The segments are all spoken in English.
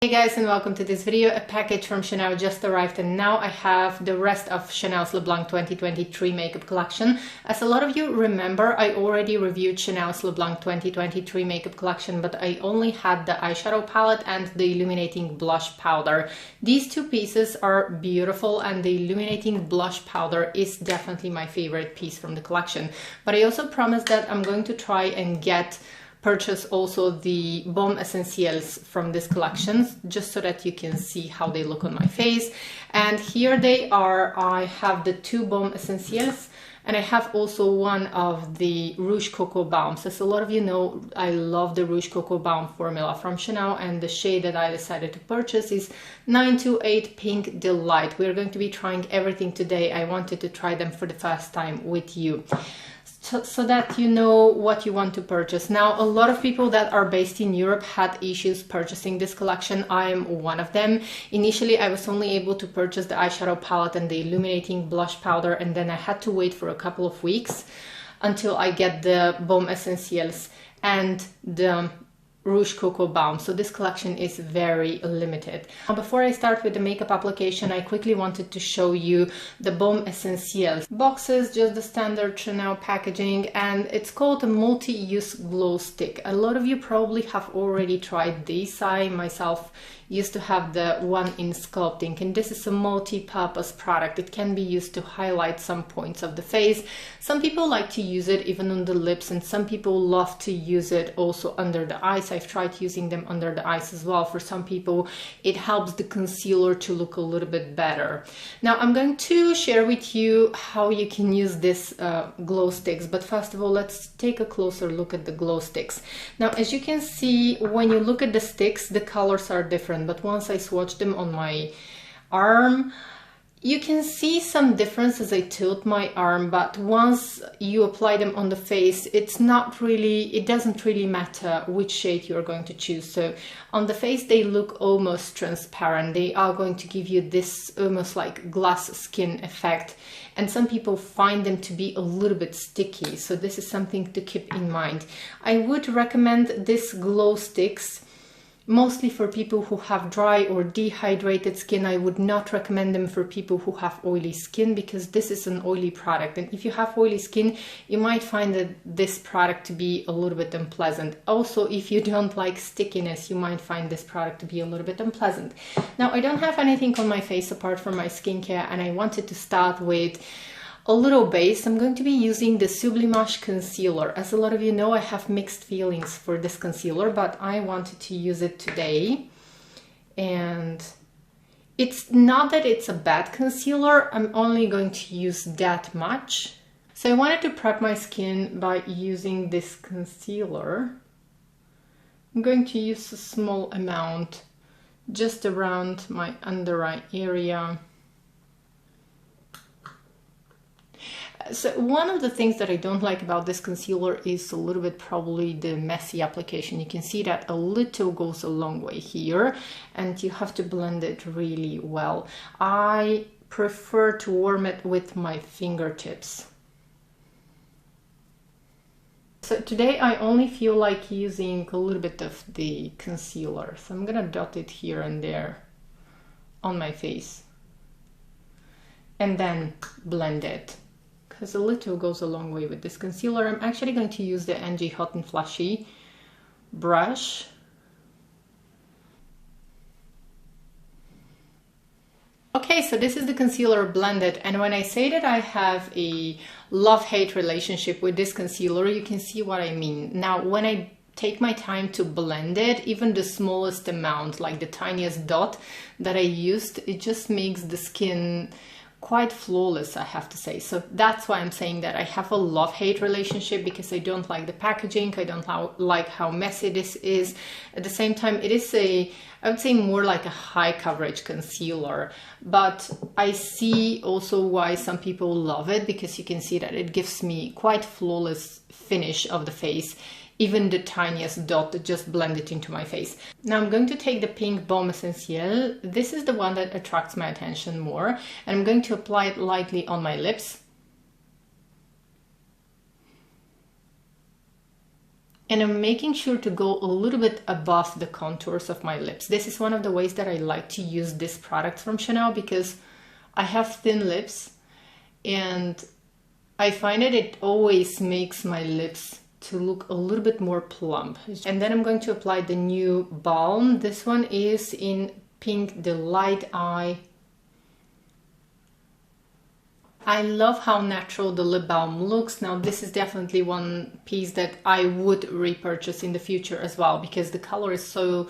Hey guys, and welcome to this video. A package from Chanel just arrived, and now I have the rest of Chanel's LeBlanc 2023 makeup collection. As a lot of you remember, I already reviewed Chanel's LeBlanc 2023 makeup collection, but I only had the eyeshadow palette and the illuminating blush powder. These two pieces are beautiful, and the illuminating blush powder is definitely my favorite piece from the collection. But I also promised that I'm going to try and purchase also the Baume Essentiels from this collection, just so that you can see how they look on my face. And here they are. I have the two Baume Essentiels, and I have also one of the Rouge Coco Baume. So as a lot of you know, I love the Rouge Coco Baume formula from Chanel, and the shade that I decided to purchase is 928 Pink Delight. We're going to be trying everything today. I wanted to try them for the first time with you, so that you know what you want to purchase. Now, a lot of people that are based in Europe had issues purchasing this collection. I am one of them. Initially, I was only able to purchase the eyeshadow palette and the illuminating blush powder, and then I had to wait for a couple of weeks until I get the Baume Essentiels and the Rouge Coco Baume. So this collection is very limited. Now, before I start with the makeup application, I quickly wanted to show you the Baume Essentiels boxes, just the standard Chanel packaging, and it's called a multi-use glow stick. A lot of you probably have already tried these. I myself used to have the one in sculpting, and this is a multi-purpose product. It can be used to highlight some points of the face. Some people like to use it even on the lips, and some people love to use it also under the eyes. I've tried using them under the eyes as well. For some people, it helps the concealer to look a little bit better. Now, I'm going to share with you how you can use this glow sticks, but first of all, let's take a closer look at the glow sticks. Now, as you can see, when you look at the sticks, the colors are different, but once I swatch them on my arm, you can see some difference as I tilt my arm. But once you apply them on the face, it doesn't really matter which shade you're going to choose. So on the face, they look almost transparent. They are going to give you this almost like glass skin effect, and some people find them to be a little bit sticky. So this is something to keep in mind. I would recommend these glow sticks mostly for people who have dry or dehydrated skin. I would not recommend them for people who have oily skin, because this is an oily product, and if you have oily skin, you might find that this product to be a little bit unpleasant. Also, if you don't like stickiness, you might find this product to be a little bit unpleasant. Now, I don't have anything on my face apart from my skincare, and I wanted to start with a little base. I'm going to be using the Sublimage concealer. As a lot of you know, I have mixed feelings for this concealer, but I wanted to use it today. And it's not that it's a bad concealer, I'm only going to use that much. So I wanted to prep my skin by using this concealer. I'm going to use a small amount just around my under eye area. So one of the things that I don't like about this concealer is a little bit probably the messy application. You can see that a little goes a long way here, and you have to blend it really well. I prefer to warm it with my fingertips. So today I only feel like using a little bit of the concealer. So I'm gonna dot it here and there on my face and then blend it, because a little goes a long way with this concealer. I'm actually going to use the NG Hot and Flashy brush. Okay, so this is the concealer blended, and when I say that I have a love-hate relationship with this concealer, you can see what I mean. Now, when I take my time to blend it, even the smallest amount, like the tiniest dot that I used, it just makes the skin quite flawless, I have to say. So that's why I'm saying that I have a love-hate relationship, because I don't like the packaging, I don't like how messy this is. At the same time, it is I would say more like a high coverage concealer, but I see also why some people love it, because you can see that it gives me quite flawless finish of the face. Even the tiniest dot, just blend it into my face. Now I'm going to take the pink Baume Essentiel. This is the one that attracts my attention more, and I'm going to apply it lightly on my lips. And I'm making sure to go a little bit above the contours of my lips. This is one of the ways that I like to use this product from Chanel, because I have thin lips and I find that it always makes my lips to look a little bit more plump. And then I'm going to apply the new Balm. This one is in Pink Delight Eye. I love how natural the lip balm looks. Now this is definitely one piece that I would repurchase in the future as well, because the color is so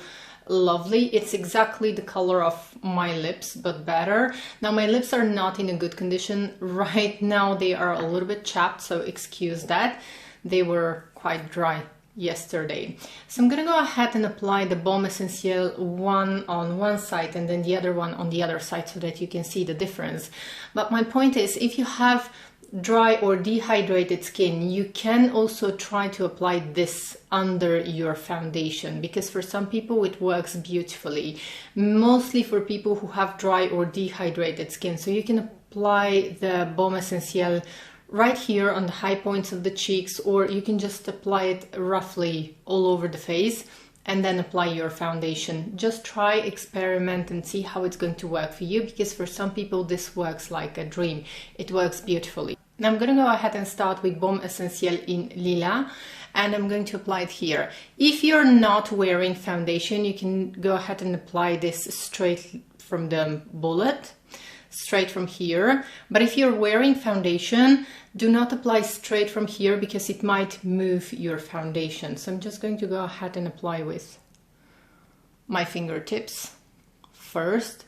lovely. It's exactly the color of my lips, but better. Now my lips are not in a good condition right now. They are a little bit chapped, so excuse that. They were quite dry yesterday. So I'm gonna go ahead and apply the Baume Essentiel one on one side and then the other one on the other side so that you can see the difference. But my point is, if you have dry or dehydrated skin, you can also try to apply this under your foundation, because for some people it works beautifully, mostly for people who have dry or dehydrated skin. So you can apply the Baume Essentiel right here on the high points of the cheeks, or you can just apply it roughly all over the face and then apply your foundation. Just try, experiment and see how it's going to work for you, because for some people this works like a dream. It works beautifully. Now I'm going to go ahead and start with Baume Essentiel in Lilas, and I'm going to apply it here. If you're not wearing foundation, you can go ahead and apply this straight from the bullet, straight from here. But if you're wearing foundation, do not apply straight from here, because it might move your foundation. So I'm just going to go ahead and apply with my fingertips first,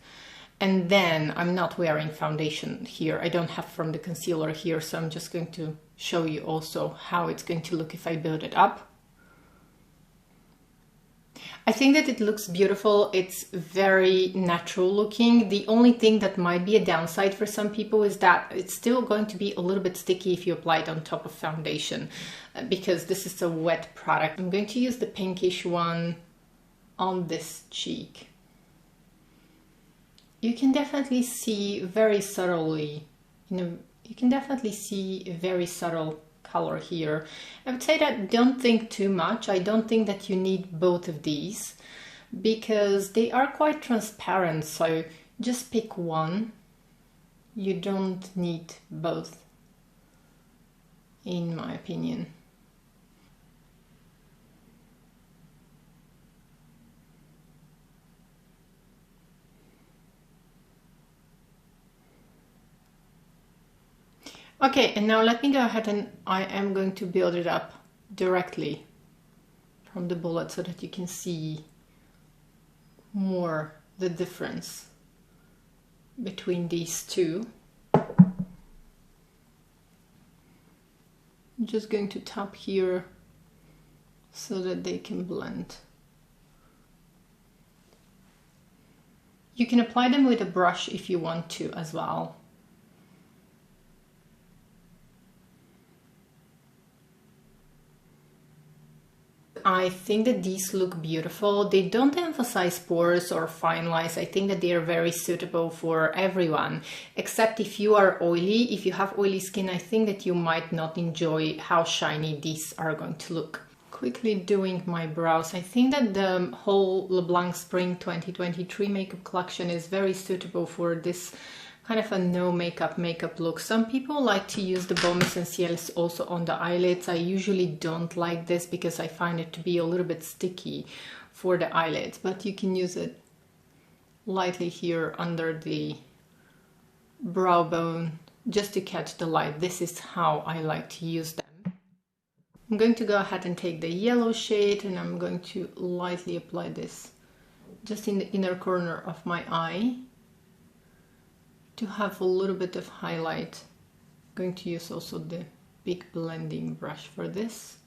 and then I'm not wearing foundation here. I don't have from the concealer here, so I'm just going to show you also how it's going to look if I build it up. I think that it looks beautiful. It's very natural looking. The only thing that might be a downside for some people is that it's still going to be a little bit sticky if you apply it on top of foundation, because this is a wet product. I'm going to use the pinkish one on this cheek. You can definitely see very subtly, you can definitely see a very subtle color here. I would say that don't think too much. I don't think that you need both of these, because they are quite transparent, so just pick one. You don't need both, in my opinion. Okay, and now let me go ahead and I am going to build it up directly from the bullet so that you can see more the difference between these two. I'm just going to tap here so that they can blend. You can apply them with a brush if you want to as well. I think that these look beautiful. They don't emphasize pores or fine lines. I think that they are very suitable for everyone, except if you are oily. If you have oily skin, I think that you might not enjoy how shiny these are going to look. Quickly doing my brows. I think that the whole LeBlanc Spring 2023 makeup collection is very suitable for this kind of a no makeup look. Some people like to use the Baume Essentiels also on the eyelids. I usually don't like this because I find it to be a little bit sticky for the eyelids, but you can use it lightly here under the brow bone just to catch the light. This is how I like to use them. I'm going to go ahead and take the yellow shade and I'm going to lightly apply this just in the inner corner of my eye to have a little bit of highlight. I'm going to use also the big blending brush for this.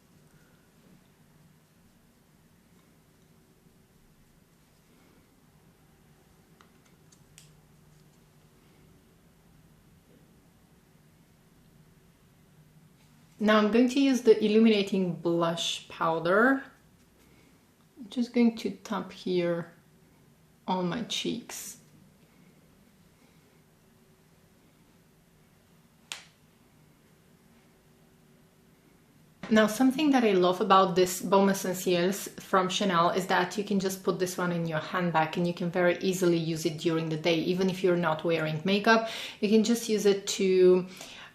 Now I'm going to use the illuminating blush powder. I'm just going to tap here on my cheeks. Now, something that I love about this Baume Essentiels from Chanel is that you can just put this one in your handbag and you can very easily use it during the day. Even if you're not wearing makeup, you can just use it to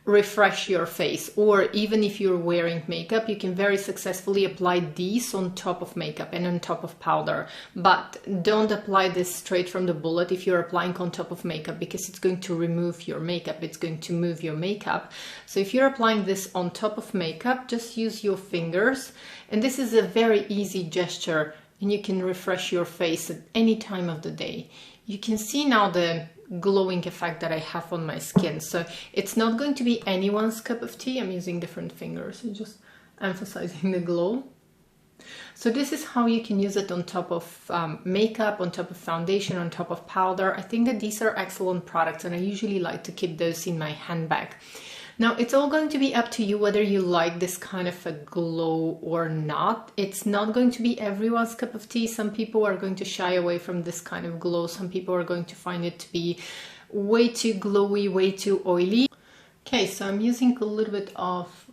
refresh your face, or even if you're wearing makeup, you can very successfully apply these on top of makeup and on top of powder. But don't apply this straight from the bullet if you're applying on top of makeup, because it's going to remove your makeup, it's going to move your makeup. So if you're applying this on top of makeup, just use your fingers, and this is a very easy gesture, and you can refresh your face at any time of the day. You can see now the glowing effect that I have on my skin. So it's not going to be anyone's cup of tea. I'm using different fingers, so just emphasizing the glow. So this is how you can use it on top of makeup, on top of foundation, on top of powder. I think that these are excellent products, and I usually like to keep those in my handbag. Now, it's all going to be up to you whether you like this kind of a glow or not. It's not going to be everyone's cup of tea. Some people are going to shy away from this kind of glow. Some people are going to find it to be way too glowy, way too oily. Okay, so I'm using a little bit of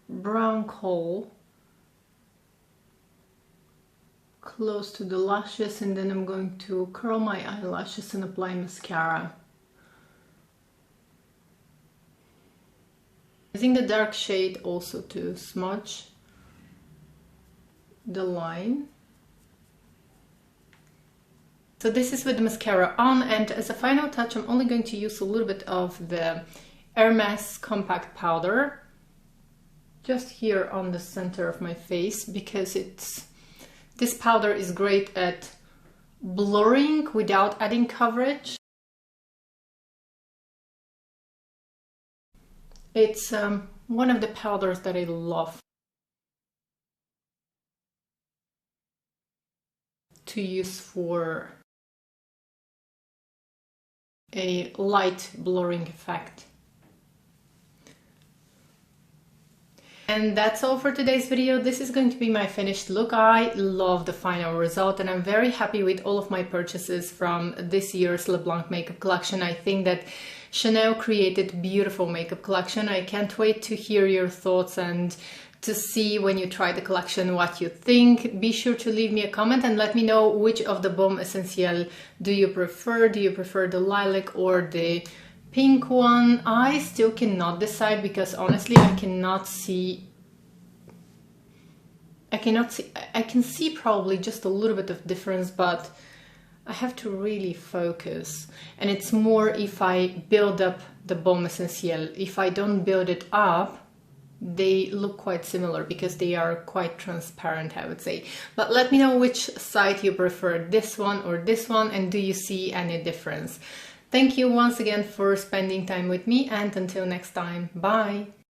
brown coal close to the lashes, and then I'm going to curl my eyelashes and apply mascara. Using the dark shade also to smudge the line. So this is with the mascara on, and as a final touch I'm only going to use a little bit of the Hermes compact powder just here on the center of my face, because this powder is great at blurring without adding coverage. It's one of the powders that I love to use for a light blurring effect. And that's all for today's video. This is going to be my finished look. I love the final result, and I'm very happy with all of my purchases from this year's LeBlanc makeup collection. I think that Chanel created beautiful makeup collection. I can't wait to hear your thoughts and to see when you try the collection what you think. Be sure to leave me a comment and let me know which of the Baume Essentiel do you prefer. Do you prefer the lilac or the pink one? I still cannot decide, because honestly I can see probably just a little bit of difference, but I have to really focus. And it's more if I build up the Baume Essentiel. If I don't build it up, they look quite similar because they are quite transparent, I would say. But let me know which side you prefer, this one or this one, and do you see any difference? Thank you once again for spending time with me, and until next time, bye!